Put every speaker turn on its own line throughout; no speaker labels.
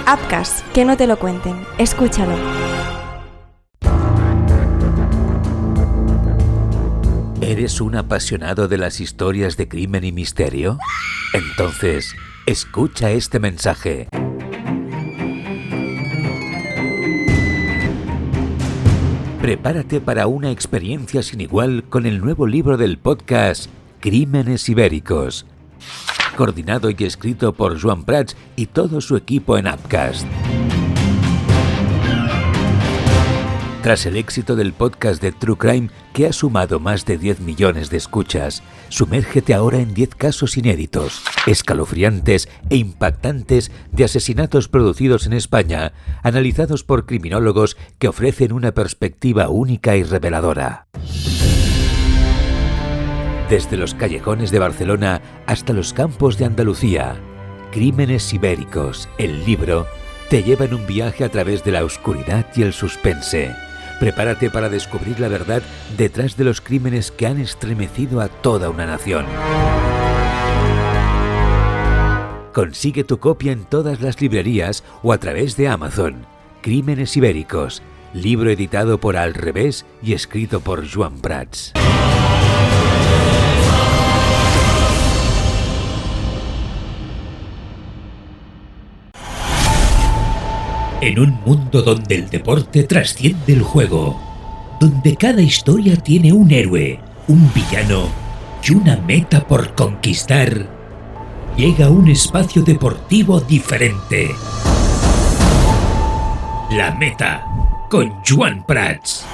Upcast, que no te lo cuenten. Escúchalo.
¿Eres un apasionado de las historias de crimen y misterio? Entonces, escucha este mensaje. Prepárate para una experiencia sin igual con el nuevo libro del podcast Crímenes Ibéricos, coordinado y escrito por Joan Prats y todo su equipo en Upcast. Tras el éxito del podcast de True Crime, que ha sumado más de 10 millones de escuchas, sumérgete ahora en 10 casos inéditos, escalofriantes e impactantes de asesinatos producidos en España, analizados por criminólogos que ofrecen una perspectiva única y reveladora. Desde los callejones de Barcelona hasta los campos de Andalucía, Crímenes Ibéricos, el libro, te lleva en un viaje a través de la oscuridad y el suspense. Prepárate para descubrir la verdad detrás de los crímenes que han estremecido a toda una nación. Consigue tu copia en todas las librerías o a través de Amazon. Crímenes Ibéricos, libro editado por Al Revés y escrito por Joan Prats. En un mundo donde el deporte trasciende el juego, donde cada historia tiene un héroe, un villano y una meta por conquistar, llega un espacio deportivo diferente. La Meta, con Joan Prats.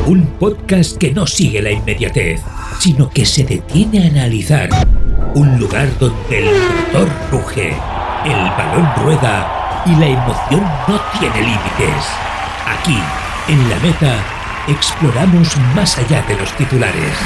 Un podcast que no sigue la inmediatez, sino que se detiene a analizar. Un lugar donde el motor ruge, el balón rueda y la emoción no tiene límites. Aquí, en La Meta, exploramos más allá de los titulares.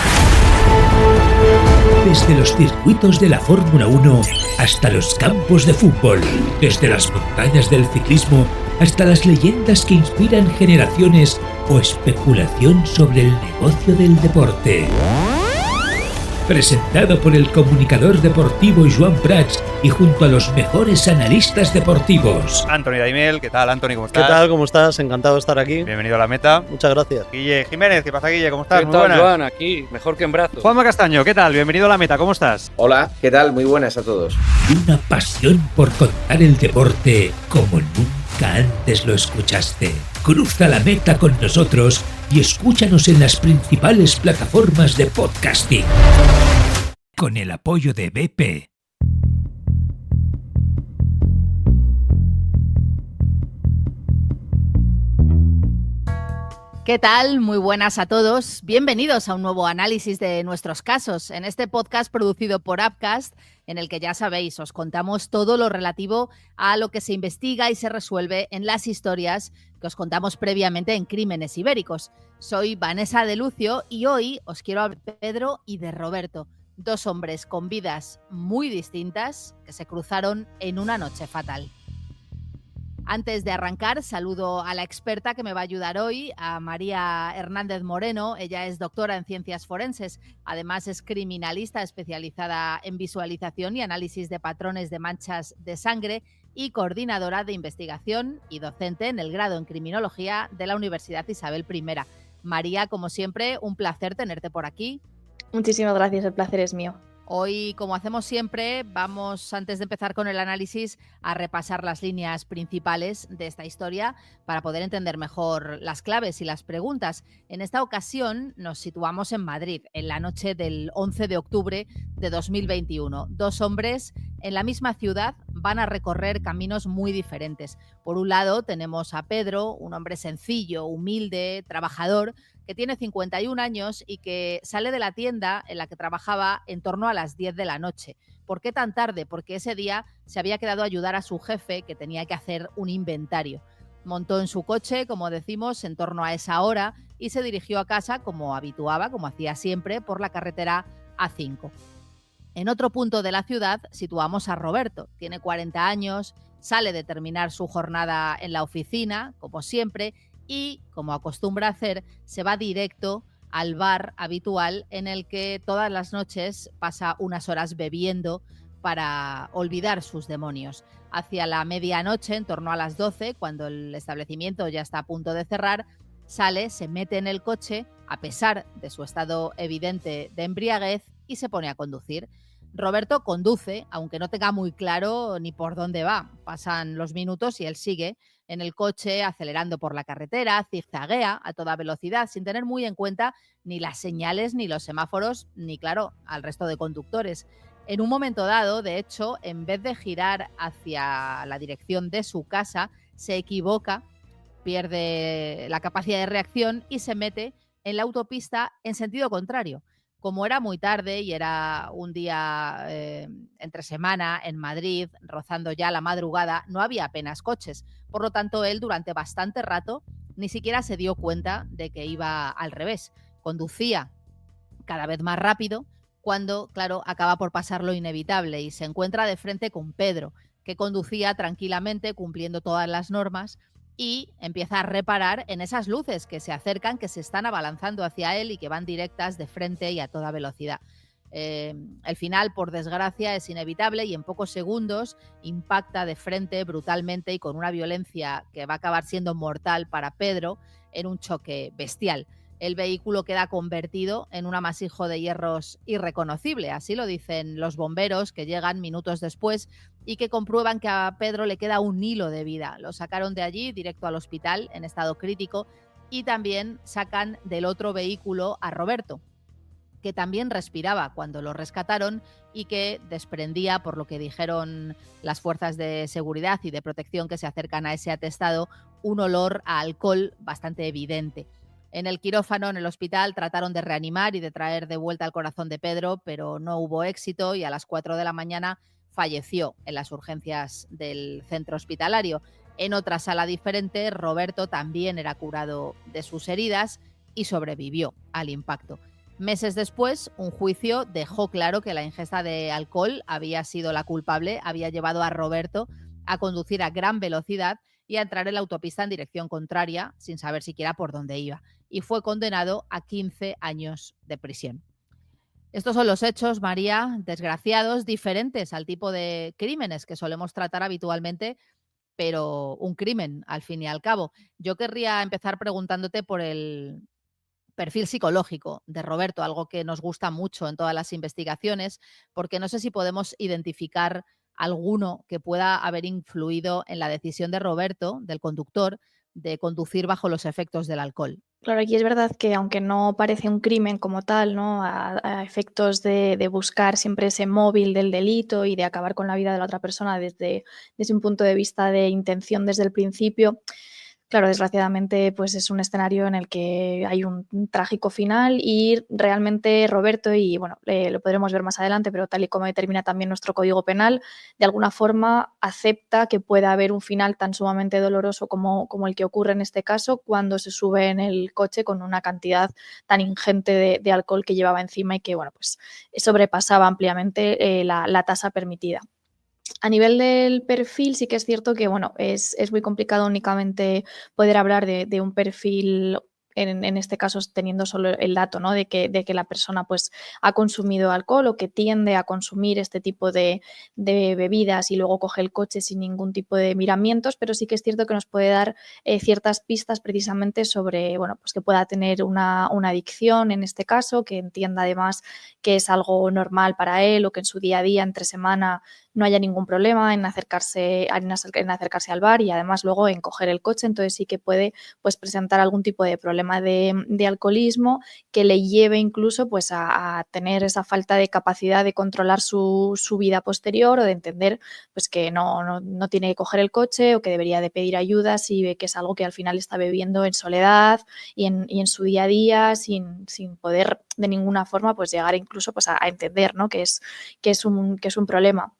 Desde los circuitos de la Fórmula 1 hasta los campos de fútbol, desde las montañas del ciclismo hasta las leyendas que inspiran generaciones o especulación sobre el negocio del deporte. Presentado por el comunicador deportivo Joan Prats y junto a los mejores analistas deportivos.
Anthony Daimiel, ¿qué tal, Anthony? ¿Cómo estás?
¿Qué tal? ¿Cómo estás? Encantado de estar aquí.
Bienvenido a La Meta.
Muchas gracias.
Guille Jiménez, ¿qué pasa, Guille? ¿Cómo estás?
¿Qué
Muy
tal,
buenas.
Joan? Aquí, mejor que en brazos.
Juanma Castaño, ¿qué tal? Bienvenido a La Meta, ¿cómo estás?
Hola, ¿qué tal? Muy buenas a todos.
Una pasión por contar el deporte como nunca antes lo escuchaste. Cruza la meta con nosotros y escúchanos en las principales plataformas de podcasting. Con el apoyo de BP.
¿Qué tal? Muy buenas a todos. Bienvenidos a un nuevo análisis de nuestros casos en este podcast producido por Upcast, en el que ya sabéis, os contamos todo lo relativo a lo que se investiga y se resuelve en las historias que os contamos previamente en Crímenes Ibéricos. Soy Vanessa de Lucio y hoy os quiero hablar de Pedro y de Roberto, dos hombres con vidas muy distintas que se cruzaron en una noche fatal. Antes de arrancar, saludo a la experta que me va a ayudar hoy, a María Hernández Moreno. Ella es doctora en ciencias forenses, además es criminalista especializada en visualización y análisis de patrones de manchas de sangre y coordinadora de investigación y docente en el grado en criminología de la Universidad Isabel I. María, como siempre, un placer tenerte por aquí.
Muchísimas gracias, el placer es mío.
Hoy, como hacemos siempre, vamos, antes de empezar con el análisis, a repasar las líneas principales de esta historia para poder entender mejor las claves y las preguntas. En esta ocasión nos situamos en Madrid, en la noche del 11 de octubre de 2021. Dos hombres en la misma ciudad van a recorrer caminos muy diferentes. Por un lado tenemos a Pedro, un hombre sencillo, humilde, trabajador, que tiene 51 años y que sale de la tienda en la que trabajaba en torno a las 10 de la noche. ¿Por qué tan tarde? Porque ese día se había quedado a ayudar a su jefe, que tenía que hacer un inventario. Montó en su coche, como decimos, en torno a esa hora y se dirigió a casa como habituaba, como hacía siempre, por la carretera A5. En otro punto de la ciudad situamos a Roberto. Tiene 40 años, sale de terminar su jornada en la oficina, como siempre, y, como acostumbra hacer, se va directo al bar habitual en el que todas las noches pasa unas horas bebiendo para olvidar sus demonios. Hacia la medianoche, en torno a las 12, cuando el establecimiento ya está a punto de cerrar, sale, se mete en el coche, a pesar de su estado evidente de embriaguez, y se pone a conducir. Roberto conduce, aunque no tenga muy claro ni por dónde va. Pasan los minutos y él sigue en el coche, acelerando por la carretera, zigzaguea a toda velocidad, sin tener muy en cuenta ni las señales, ni los semáforos, ni, claro, al resto de conductores. En un momento dado, de hecho, en vez de girar hacia la dirección de su casa, se equivoca, pierde la capacidad de reacción y se mete en la autopista en sentido contrario. Como era muy tarde y era un día entre semana en Madrid, rozando ya la madrugada, no había apenas coches. Por lo tanto, él durante bastante rato ni siquiera se dio cuenta de que iba al revés. Conducía cada vez más rápido cuando, claro, acaba por pasar lo inevitable y se encuentra de frente con Pedro, que conducía tranquilamente, cumpliendo todas las normas, y empieza a reparar en esas luces que se acercan, que se están abalanzando hacia él y que van directas de frente y a toda velocidad. El final, por desgracia, es inevitable y en pocos segundos impacta de frente brutalmente y con una violencia que va a acabar siendo mortal para Pedro en un choque bestial. El vehículo queda convertido en un amasijo de hierros irreconocible, así lo dicen los bomberos, que llegan minutos después y que comprueban que a Pedro le queda un hilo de vida. Lo sacaron de allí directo al hospital en estado crítico y también sacan del otro vehículo a Roberto, que también respiraba cuando lo rescataron y que desprendía, por lo que dijeron las fuerzas de seguridad y de protección que se acercan a ese atestado, un olor a alcohol bastante evidente. En el quirófano, en el hospital, trataron de reanimar y de traer de vuelta el corazón de Pedro, pero no hubo éxito y a las 4 de la mañana falleció en las urgencias del centro hospitalario. En otra sala diferente, Roberto también era curado de sus heridas y sobrevivió al impacto. Meses después, un juicio dejó claro que la ingesta de alcohol había sido la culpable, había llevado a Roberto a conducir a gran velocidad y a entrar en la autopista en dirección contraria, sin saber siquiera por dónde iba, y fue condenado a 15 años de prisión. Estos son los hechos, María, desgraciados, diferentes al tipo de crímenes que solemos tratar habitualmente, pero un crimen, al fin y al cabo. Yo querría empezar preguntándote por el perfil psicológico de Roberto, algo que nos gusta mucho en todas las investigaciones, porque no sé si podemos identificar alguno que pueda haber influido en la decisión de Roberto, del conductor, de conducir bajo los efectos del alcohol.
Claro, aquí es verdad que aunque no parece un crimen como tal, ¿no? A efectos de buscar siempre ese móvil del delito y de acabar con la vida de la otra persona desde un punto de vista de intención desde el principio. Claro, desgraciadamente, pues es un escenario en el que hay un trágico final y realmente Roberto, y bueno, lo podremos ver más adelante, pero tal y como determina también nuestro Código Penal, de alguna forma acepta que pueda haber un final tan sumamente doloroso como el que ocurre en este caso cuando se sube en el coche con una cantidad tan ingente de alcohol que llevaba encima y que, bueno, pues sobrepasaba ampliamente la tasa permitida. A nivel del perfil, sí que es cierto que, bueno, es muy complicado únicamente poder hablar de un perfil, en este caso teniendo solo el dato, ¿no? de que la persona pues ha consumido alcohol o que tiende a consumir este tipo de bebidas y luego coge el coche sin ningún tipo de miramientos, pero sí que es cierto que nos puede dar ciertas pistas precisamente sobre, bueno, pues que pueda tener una adicción en este caso, que entienda además que es algo normal para él o que en su día a día, entre semana, no haya ningún problema en acercarse al bar y además luego en coger el coche. Entonces sí que puede pues presentar algún tipo de problema de alcoholismo que le lleve incluso pues a tener esa falta de capacidad de controlar su vida posterior o de entender pues que no tiene que coger el coche o que debería de pedir ayuda si ve que es algo que al final está bebiendo en soledad y en su día a día sin poder de ninguna forma pues llegar incluso pues a entender, ¿no? que es un problema.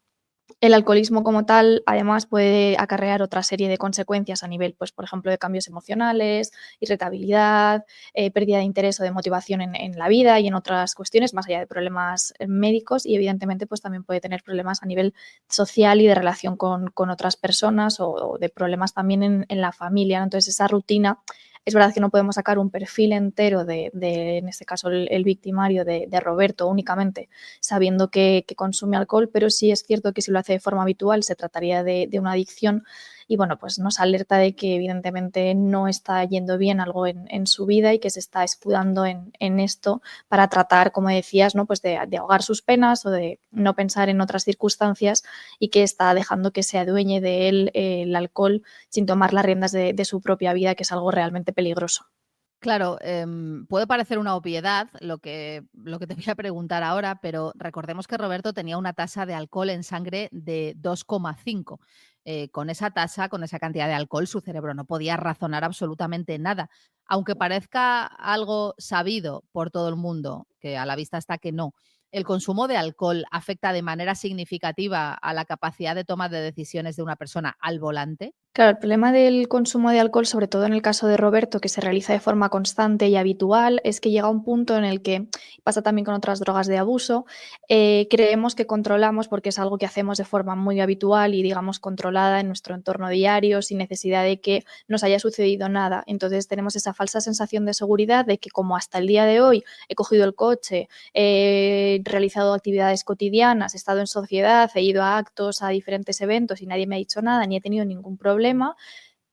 El alcoholismo como tal, además, puede acarrear otra serie de consecuencias a nivel, pues, por ejemplo, de cambios emocionales, irritabilidad, pérdida de interés o de motivación en la vida y en otras cuestiones, más allá de problemas médicos y, evidentemente, pues también puede tener problemas a nivel social y de relación con otras personas o de problemas también en la familia, ¿no? Entonces, esa rutina Es verdad que no podemos sacar un perfil entero en este caso, el victimario de Roberto únicamente sabiendo que consume alcohol, pero sí es cierto que si lo hace de forma habitual se trataría de una adicción y bueno, pues nos alerta de que evidentemente no está yendo bien algo en su vida y que se está escudando en esto para tratar, como decías, ¿no? Pues de ahogar sus penas o de no pensar en otras circunstancias y que está dejando que se adueñe de él el alcohol sin tomar las riendas de su propia vida, que es algo realmente peligroso.
Claro, puede parecer una obviedad lo que te voy a preguntar ahora, pero recordemos que Roberto tenía una tasa de alcohol en sangre de 2,5. Con esa tasa, con esa cantidad de alcohol, su cerebro no podía razonar absolutamente nada. Aunque parezca algo sabido por todo el mundo, que a la vista está que no, ¿el consumo de alcohol afecta de manera significativa a la capacidad de toma de decisiones de una persona al volante?
Claro, el problema del consumo de alcohol, sobre todo en el caso de Roberto, que se realiza de forma constante y habitual, es que llega un punto en el que, pasa también con otras drogas de abuso, creemos que controlamos porque es algo que hacemos de forma muy habitual y, digamos, controlada en nuestro entorno diario, sin necesidad de que nos haya sucedido nada. Entonces tenemos esa falsa sensación de seguridad de que como hasta el día de hoy he cogido el coche, he realizado actividades cotidianas, he estado en sociedad, he ido a actos, a diferentes eventos y nadie me ha dicho nada, ni he tenido ningún problema,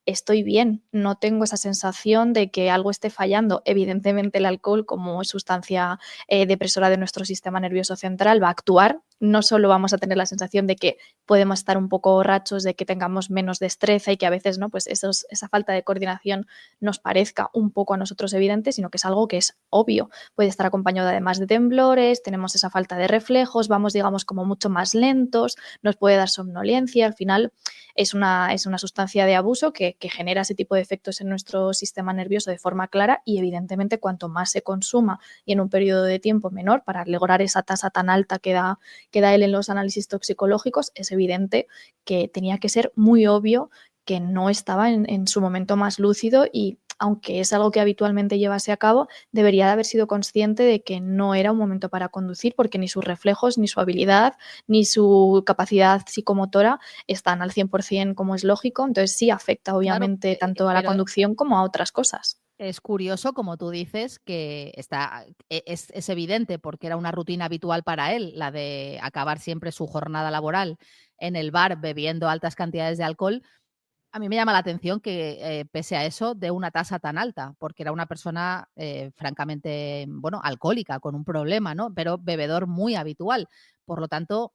estoy bien, no tengo esa sensación de que algo esté fallando. Evidentemente el alcohol como sustancia depresora de nuestro sistema nervioso central va a actuar, no solo vamos a tener la sensación de que podemos estar un poco borrachos, de que tengamos menos destreza y que a veces ¿no? Pues esa falta de coordinación nos parezca un poco a nosotros evidente, sino que es algo que es obvio. Puede estar acompañado además de temblores, tenemos esa falta de reflejos, vamos digamos como mucho más lentos, nos puede dar somnolencia, al final es una sustancia de abuso que genera ese tipo de efectos en nuestro sistema nervioso de forma clara y evidentemente cuanto más se consuma y en un periodo de tiempo menor para lograr esa tasa tan alta que da él en los análisis toxicológicos, es evidente que tenía que ser muy obvio que no estaba en su momento más lúcido y aunque es algo que habitualmente llevase a cabo, debería de haber sido consciente de que no era un momento para conducir porque ni sus reflejos, ni su habilidad, ni su capacidad psicomotora están al 100% como es lógico, entonces sí afecta
Claro,
obviamente tanto a la
pero
conducción como a otras cosas.
es curioso, como tú dices, que es evidente porque era una rutina habitual para él, la de acabar siempre su jornada laboral en el bar bebiendo altas cantidades de alcohol. A mí me llama la atención que, pese a eso, de una tasa tan alta, porque era una persona, francamente, bueno, alcohólica, con un problema, ¿no? Pero bebedor muy habitual. Por lo tanto,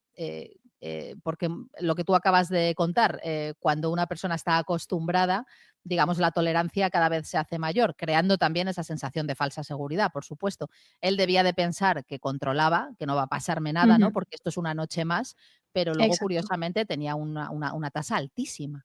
porque lo que tú acabas de contar, cuando una persona está acostumbrada, digamos, la tolerancia cada vez se hace mayor, creando también esa sensación de falsa seguridad, por supuesto. Él debía de pensar que controlaba, que no va a pasarme nada, ¿no?
Ujú,
Porque esto es una noche más, pero luego,
exacto.
curiosamente, tenía una tasa altísima.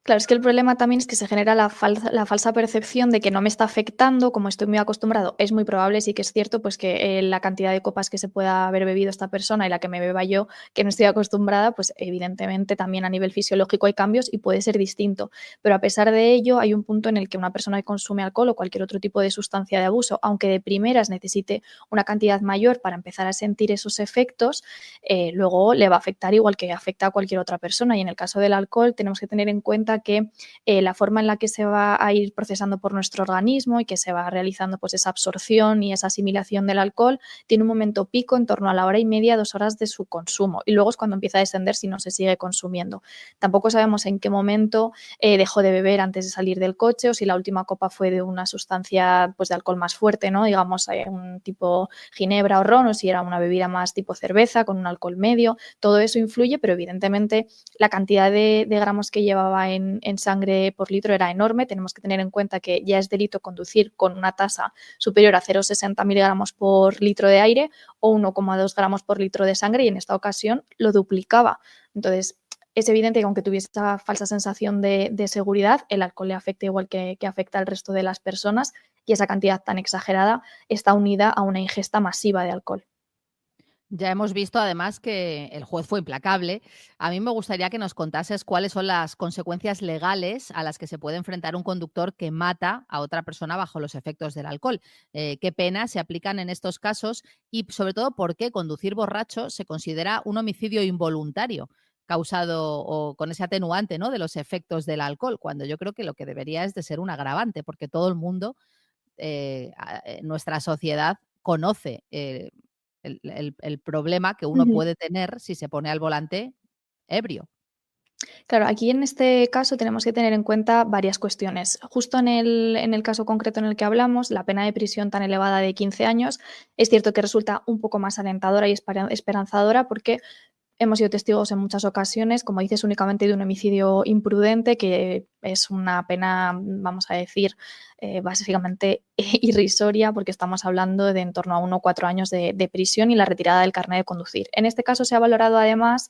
Claro, es que el problema también es que se genera la falsa percepción de que no me está afectando, como estoy muy acostumbrado. Es muy probable, sí que es cierto, pues que la cantidad de copas que se pueda haber bebido esta persona y la que me beba yo, que no estoy acostumbrada, pues evidentemente también a nivel fisiológico hay cambios y puede ser distinto. Pero a pesar de ello, hay un punto en el que una persona que consume alcohol o cualquier otro tipo de sustancia de abuso, aunque de primeras necesite una cantidad mayor para empezar a sentir esos efectos, luego le va a afectar igual que afecta a cualquier otra persona. Y en el caso del alcohol tenemos que tener en cuenta que la forma en la que se va a ir procesando por nuestro organismo y que se va realizando pues esa absorción y esa asimilación del alcohol tiene un momento pico en torno a la hora y media, 2 horas de su consumo y luego es cuando empieza a descender si no se sigue consumiendo. Tampoco sabemos en qué momento dejó de beber antes de salir del coche o si la última copa fue de una sustancia pues de alcohol más fuerte, ¿no? Digamos un tipo ginebra o ron o si era una bebida más tipo cerveza con un alcohol medio. Todo eso influye, pero evidentemente la cantidad de gramos que llevaba en sangre por litro era enorme. Tenemos que tener en cuenta que ya es delito conducir con una tasa superior a 0,60 miligramos por litro de aire o 1,2 gramos por litro de sangre y en esta ocasión lo duplicaba. Entonces, es evidente que aunque tuviese esa falsa sensación de seguridad, el alcohol le afecta igual que afecta al resto de las personas y esa cantidad tan exagerada está unida a una ingesta masiva de alcohol.
Ya hemos visto además que el juez fue implacable. A mí me gustaría que nos contases cuáles son las consecuencias legales a las que se puede enfrentar un conductor que mata a otra persona bajo los efectos del alcohol. ¿Qué penas se aplican en estos casos? Y sobre todo, ¿por qué conducir borracho se considera un homicidio involuntario? causado o con ese atenuante, ¿no?, de los efectos del alcohol, cuando yo creo que lo que debería es de ser un agravante, porque todo el mundo, nuestra sociedad conoce el problema que uno
Ujú.
puede tener si se pone al volante ebrio.
Claro, aquí en este caso tenemos que tener en cuenta varias cuestiones. Justo en el caso concreto en el que hablamos, la pena de prisión tan elevada de 15 años, es cierto que resulta un poco más alentadora y esperanzadora porque hemos sido testigos en muchas ocasiones, como dices, únicamente de un homicidio imprudente, que es una pena, vamos a decir, básicamente irrisoria, porque estamos hablando de en torno a 1 o 4 años de prisión y la retirada del carnet de conducir. En este caso se ha valorado además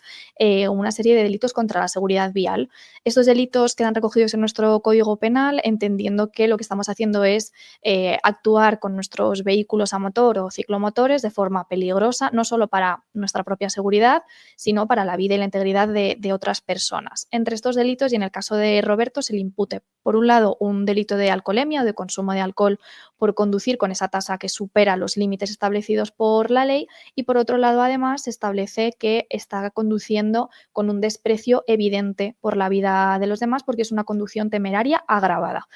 una serie de delitos contra la seguridad vial. Estos delitos quedan recogidos en nuestro Código Penal, entendiendo que lo que estamos haciendo es actuar con nuestros vehículos a motor o ciclomotores de forma peligrosa, no solo para nuestra propia seguridad, sino para la vida y la integridad de otras personas. Entre estos delitos, y en el caso de Roberto, se le impute, por un lado, un delito de alcoholemia o de consumo de alcohol por conducir con esa tasa que supera los límites establecidos por la ley, y por otro lado, además, se establece que está conduciendo con un desprecio evidente por la vida de los demás porque es una conducción temeraria agravada.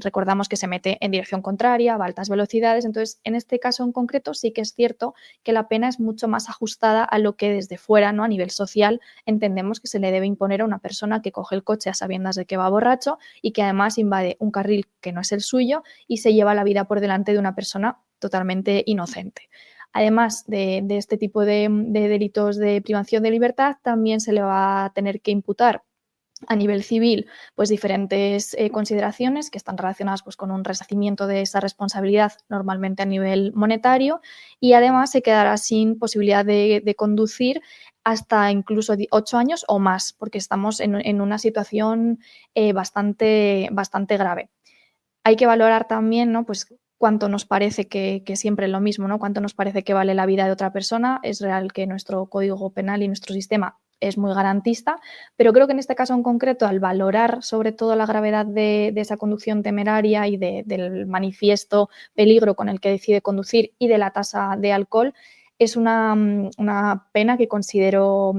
Recordamos que se mete en dirección contraria, va a altas velocidades, entonces en este caso en concreto sí que es cierto que la pena es mucho más ajustada a lo que desde fuera, ¿no?, a nivel social, entendemos que se le debe imponer a una persona que coge el coche a sabiendas de que va borracho y que además invade un carril que no es el suyo y se lleva la vida por delante de una persona totalmente inocente. Además de este tipo de delitos de privación de libertad, también se le va a tener que imputar a nivel civil, pues diferentes consideraciones que están relacionadas pues, con un resarcimiento de esa responsabilidad, normalmente a nivel monetario, y además se quedará sin posibilidad de conducir hasta incluso 8 años o más, porque estamos en una situación bastante grave. Hay que valorar también, ¿no?, pues cuánto nos parece que siempre es lo mismo, ¿no?, cuánto nos parece que vale la vida de otra persona. Es real que nuestro Código Penal y nuestro sistema es muy garantista, pero creo que en este caso en concreto, al valorar sobre todo la gravedad de esa conducción temeraria y del manifiesto peligro con el que decide conducir y de la tasa de alcohol, es una pena que considero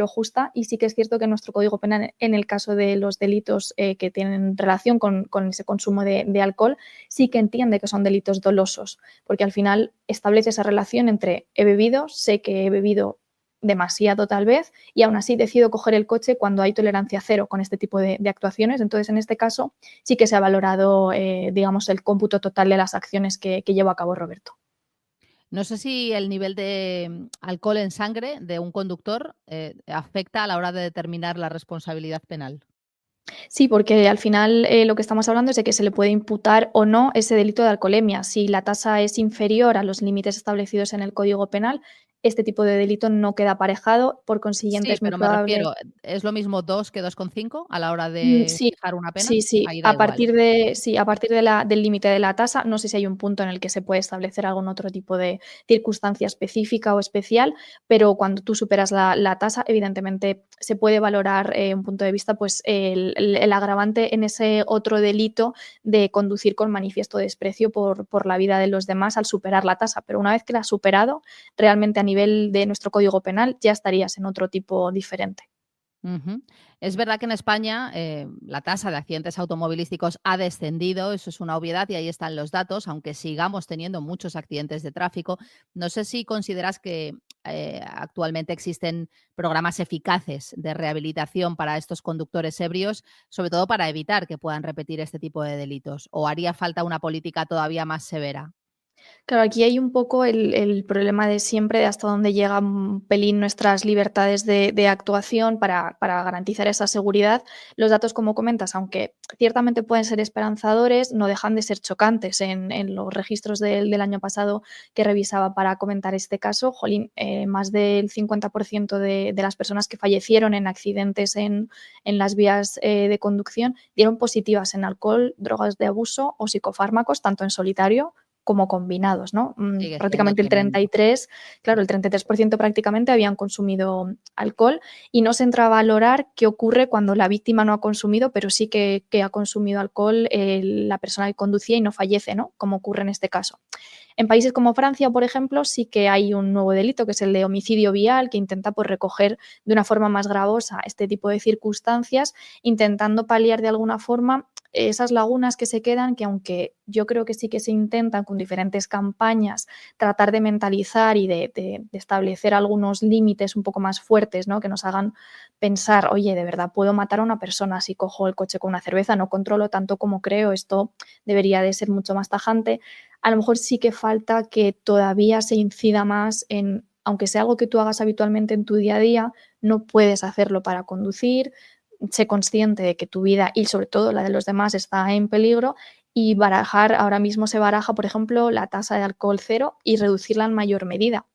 justa, y sí que es cierto que nuestro Código Penal, en el caso de los delitos que tienen relación con ese consumo de alcohol, sí que entiende que son delitos dolosos, porque al final establece esa relación entre he bebido, sé que he bebido demasiado tal vez, y aún así decido coger el coche cuando hay tolerancia cero con este tipo de actuaciones. Entonces, en este caso, sí que se ha valorado, digamos, el cómputo total de las acciones que llevó a cabo Roberto.
No sé si el nivel de alcohol en sangre de un conductor afecta a la hora de determinar la responsabilidad penal.
Sí, porque al final lo que estamos hablando es de que se le puede imputar o no ese delito de alcoholemia. Si la tasa es inferior a los límites establecidos en el Código Penal, este tipo de delito no queda aparejado, por consiguiente
Sí,
es muy
pero me
probable.
refiero, ¿es lo mismo 2 que 2,5 a la hora de
Sí,
fijar una pena?
sí, sí.
Ahí da
A
igual.
partir del límite de la tasa, no sé si hay un punto en el que se puede establecer algún otro tipo de circunstancia específica o especial, pero cuando tú superas la tasa, evidentemente se puede valorar, un punto de vista, pues, el agravante en ese otro delito de conducir con manifiesto desprecio por la vida de los demás al superar la tasa. Pero una vez que la has superado, realmente a nivel de nuestro Código Penal ya estarías en otro tipo diferente.
Ujú. Es verdad que en España la tasa de accidentes automovilísticos ha descendido, eso es una obviedad y ahí están los datos, aunque sigamos teniendo muchos accidentes de tráfico. No sé si consideras que actualmente existen programas eficaces de rehabilitación para estos conductores ebrios, sobre todo para evitar que puedan repetir este tipo de delitos, o haría falta una política todavía más severa.
Claro, aquí hay un poco el problema de siempre, de hasta dónde llegan un pelín nuestras libertades de actuación para garantizar esa seguridad. Los datos, como comentas, aunque ciertamente pueden ser esperanzadores, no dejan de ser chocantes. En los registros del año pasado que revisaba para comentar este caso, jolín, más del 50% de las personas que fallecieron en accidentes en las vías de conducción dieron positivas en alcohol, drogas de abuso o psicofármacos, tanto en solitario como combinados, ¿no?
Sigue siendo
Prácticamente
tremendo.
el 33% prácticamente habían consumido alcohol, y no se entra a valorar qué ocurre cuando la víctima no ha consumido, pero sí que ha consumido alcohol, la persona que conducía y no fallece, ¿no?, como ocurre en este caso. En países como Francia, por ejemplo, sí que hay un nuevo delito, que es el de homicidio vial, que intenta pues, recoger de una forma más gravosa este tipo de circunstancias, intentando paliar de alguna forma esas lagunas que se quedan, que aunque yo creo que sí que se intentan con diferentes campañas tratar de mentalizar y de establecer algunos límites un poco más fuertes, ¿no? Que nos hagan pensar, oye, de verdad puedo matar a una persona si cojo el coche con una cerveza, no controlo tanto como creo, esto debería de ser mucho más tajante. A lo mejor sí que falta que todavía se incida más en, aunque sea algo que tú hagas habitualmente en tu día a día, no puedes hacerlo para conducir, sé consciente de que tu vida y sobre todo la de los demás está en peligro y ahora mismo se baraja, por ejemplo, la tasa de alcohol cero y reducirla en mayor medida.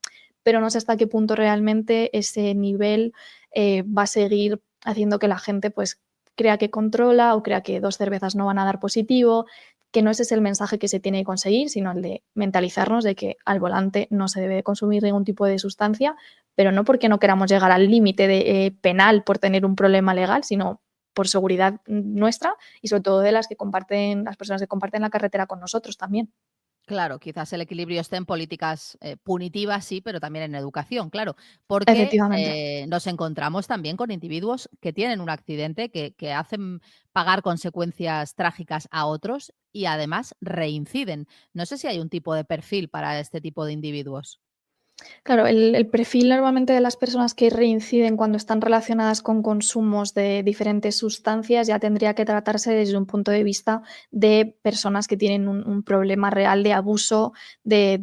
Pero no sé hasta qué punto realmente ese nivel va a seguir haciendo que la gente pues crea que controla o crea que 2 cervezas no van a dar positivo, que no ese es el mensaje que se tiene que conseguir, sino el de mentalizarnos de que al volante no se debe consumir ningún tipo de sustancia, pero no porque no queramos llegar al límite penal por tener un problema legal, sino por seguridad nuestra y sobre todo de las personas que comparten la carretera con nosotros también.
Claro, quizás el equilibrio esté en políticas punitivas, sí, pero también en educación, claro, porque
Efectivamente.
nos encontramos también con individuos que tienen un accidente, que hacen pagar consecuencias trágicas a otros y además reinciden. No sé si hay un tipo de perfil para este tipo de individuos.
Claro, el perfil normalmente de las personas que reinciden cuando están relacionadas con consumos de diferentes sustancias ya tendría que tratarse desde un punto de vista de personas que tienen un problema real de abuso de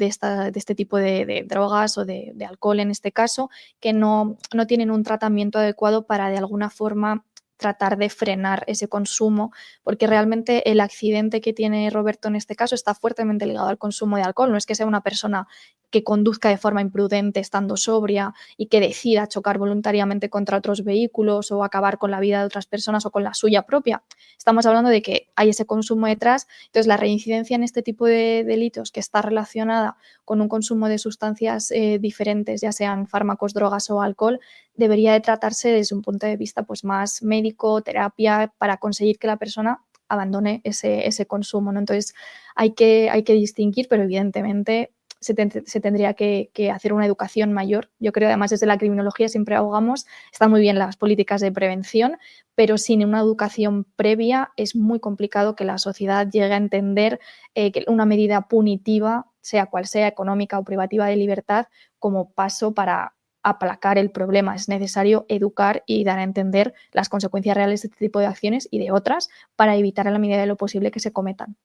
este tipo de drogas o de alcohol en este caso, que no tienen un tratamiento adecuado para de alguna forma tratar de frenar ese consumo, porque realmente el accidente que tiene Roberto en este caso está fuertemente ligado al consumo de alcohol. No es que sea una persona que conduzca de forma imprudente estando sobria y que decida chocar voluntariamente contra otros vehículos o acabar con la vida de otras personas o con la suya propia. Estamos hablando de que hay ese consumo detrás. Entonces, la reincidencia en este tipo de delitos que está relacionada con un consumo de sustancias diferentes, ya sean fármacos, drogas o alcohol, debería de tratarse desde un punto de vista pues, más médico, terapia, para conseguir que la persona abandone ese consumo, ¿no? Entonces, hay que distinguir, pero evidentemente se tendría que hacer una educación mayor. Yo creo, además, desde la criminología siempre abogamos, están muy bien las políticas de prevención, pero sin una educación previa es muy complicado que la sociedad llegue a entender que una medida punitiva, sea cual sea, económica o privativa de libertad, como paso para aplacar el problema. Es necesario educar y dar a entender las consecuencias reales de este tipo de acciones y de otras para evitar en la medida de lo posible que se cometan.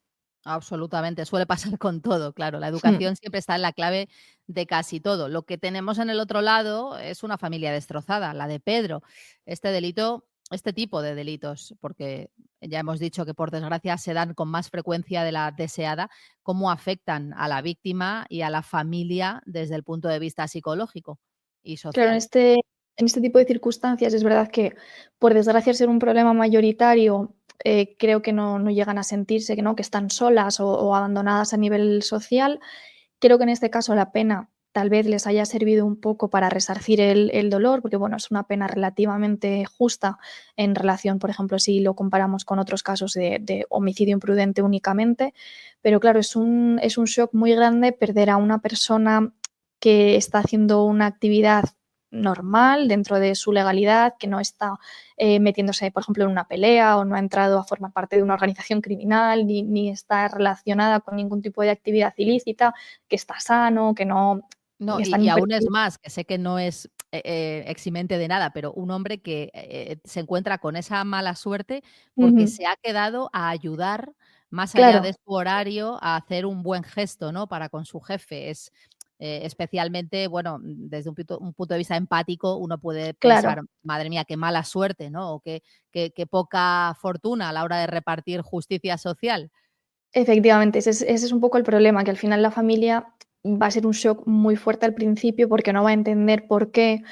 Absolutamente, suele pasar con todo, claro. La
Mm.
educación siempre está en la clave de casi todo. Lo que tenemos en el otro lado es una familia destrozada, la de Pedro. Este delito, este tipo de delitos, porque ya hemos dicho que por desgracia se dan con más frecuencia de la deseada, cómo afectan a la víctima y a la familia desde el punto de vista psicológico y
Claro,
social.
en este tipo de circunstancias es verdad que, por desgracia, ser un problema mayoritario, creo que no llegan a sentirse que, ¿no? Que están solas o abandonadas a nivel social. Creo que en este caso la pena tal vez les haya servido un poco para resarcir el dolor, porque bueno, es una pena relativamente justa en relación, por ejemplo, si lo comparamos con otros casos de homicidio imprudente únicamente. Pero claro, es un shock muy grande perder a una persona que está haciendo una actividad normal dentro de su legalidad, que no está metiéndose, por ejemplo, en una pelea o no ha entrado a formar parte de una organización criminal ni está relacionada con ningún tipo de actividad ilícita, que está sano, que no
No,
está en
y
un
aún es
perfil.
más, que sé que no es, eximente de nada, pero un hombre que, se encuentra con esa mala suerte porque
Ujú.
se ha quedado a ayudar, más allá de
Claro,
su horario, a hacer un buen gesto, ¿no?, para con su jefe. Es, especialmente, bueno, desde un punto de vista empático, uno puede pensar:
claro.
"Madre mía, qué mala suerte", ¿no?, o qué poca fortuna a la hora de repartir justicia social.
Efectivamente, ese es un poco el problema, que al final la familia va a ser un shock muy fuerte al principio porque no va a entender por qué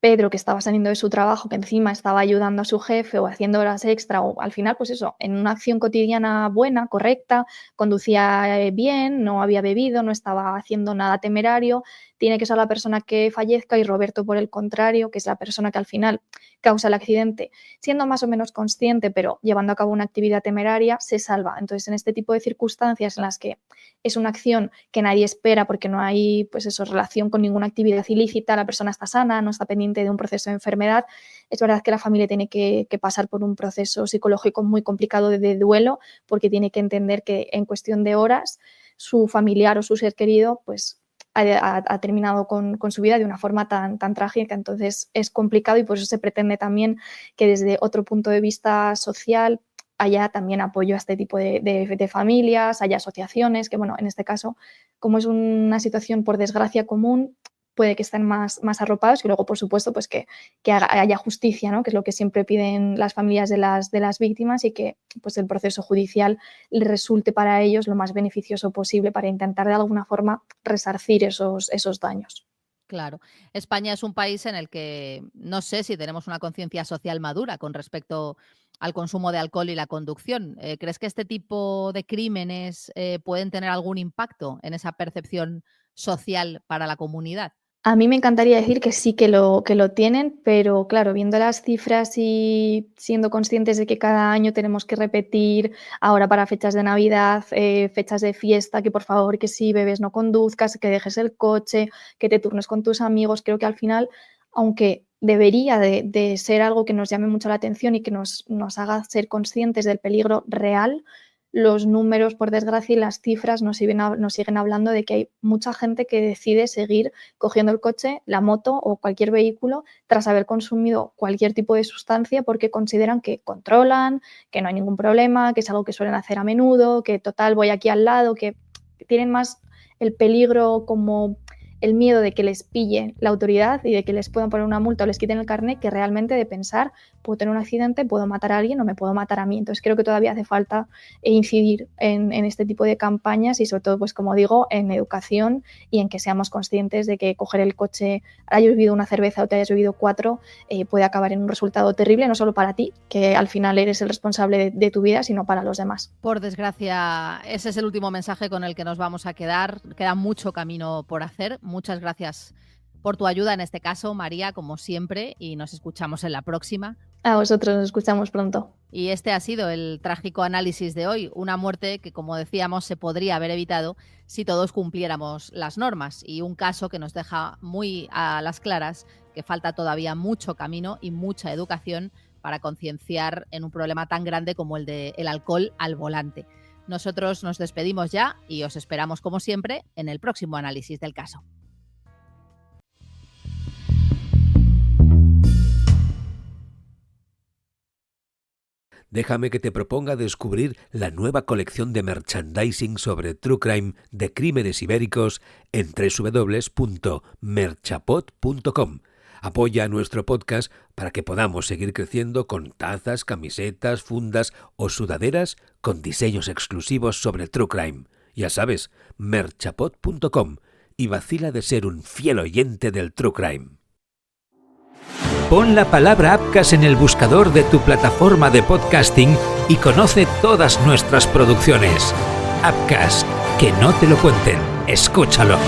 Pedro, que estaba saliendo de su trabajo, que encima estaba ayudando a su jefe o haciendo horas extra o al final, pues eso, en una acción cotidiana buena, correcta, conducía bien, no había bebido, no estaba haciendo nada temerario, tiene que ser la persona que fallezca y Roberto, por el contrario, que es la persona que al final causa el accidente, siendo más o menos consciente, pero llevando a cabo una actividad temeraria, se salva. Entonces, en este tipo de circunstancias en las que es una acción que nadie espera porque no hay, pues eso, relación con ninguna actividad ilícita, la persona está sana, no está pendiente de un proceso de enfermedad, es verdad que la familia tiene que pasar por un proceso psicológico muy complicado de duelo, porque tiene que entender que en cuestión de horas su familiar o su ser querido pues ha terminado con su vida de una forma tan trágica. Entonces es complicado y por eso se pretende también que desde otro punto de vista social haya también apoyo a este tipo de familias, haya asociaciones que, bueno, en este caso, como es una situación por desgracia común, puede que estén más arropados y luego, por supuesto, pues que haya justicia, ¿no? Que es lo que siempre piden las familias de las víctimas y que pues el proceso judicial les resulte para ellos lo más beneficioso posible para intentar de alguna forma resarcir esos daños.
Claro. España es un país en el que no sé si tenemos una conciencia social madura con respecto al consumo de alcohol y la conducción. ¿Crees que este tipo de crímenes pueden tener algún impacto en esa percepción social para la comunidad?
A mí me encantaría decir que sí que lo tienen, pero claro, viendo las cifras y siendo conscientes de que cada año tenemos que repetir ahora para fechas de Navidad, fechas de fiesta, que por favor, que si bebes no conduzcas, que dejes el coche, que te turnes con tus amigos, creo que al final, aunque debería de ser algo que nos llame mucho la atención y que nos haga ser conscientes del peligro real, los números, por desgracia, y las cifras nos siguen hablando de que hay mucha gente que decide seguir cogiendo el coche, la moto o cualquier vehículo tras haber consumido cualquier tipo de sustancia porque consideran que controlan, que no hay ningún problema, que es algo que suelen hacer a menudo, que total voy aquí al lado, que tienen más el peligro como el miedo de que les pille la autoridad y de que les puedan poner una multa o les quiten el carnet que realmente de pensar, puedo tener un accidente, puedo matar a alguien o me puedo matar a mí. Entonces creo que todavía hace falta incidir en este tipo de campañas y sobre todo, pues como digo, en educación y en que seamos conscientes de que coger el coche, hayas bebido una cerveza o te hayas bebido 4, puede acabar en un resultado terrible, no solo para ti, que al final eres el responsable de tu vida, sino para los demás.
Por desgracia, ese es el último mensaje con el que nos vamos a quedar. Queda mucho camino por hacer. Muchas gracias por tu ayuda en este caso, María, como siempre, y nos escuchamos en la próxima.
A vosotros, nos escuchamos pronto.
Y este ha sido el trágico análisis de hoy, una muerte que, como decíamos, se podría haber evitado si todos cumpliéramos las normas, y un caso que nos deja muy a las claras que falta todavía mucho camino y mucha educación para concienciar en un problema tan grande como el del alcohol al volante. Nosotros nos despedimos ya y os esperamos, como siempre, en el próximo análisis del caso.
Déjame que te proponga descubrir la nueva colección de merchandising sobre True Crime de Crímenes Ibéricos en www.merchapod.com. Apoya a nuestro podcast para que podamos seguir creciendo con tazas, camisetas, fundas o sudaderas con diseños exclusivos sobre True Crime. Ya sabes, merchapod.com, y vacila de ser un fiel oyente del True Crime. Pon la palabra Appcast en el buscador de tu plataforma de podcasting y conoce todas nuestras producciones. Appcast, que no te lo cuenten, escúchalo.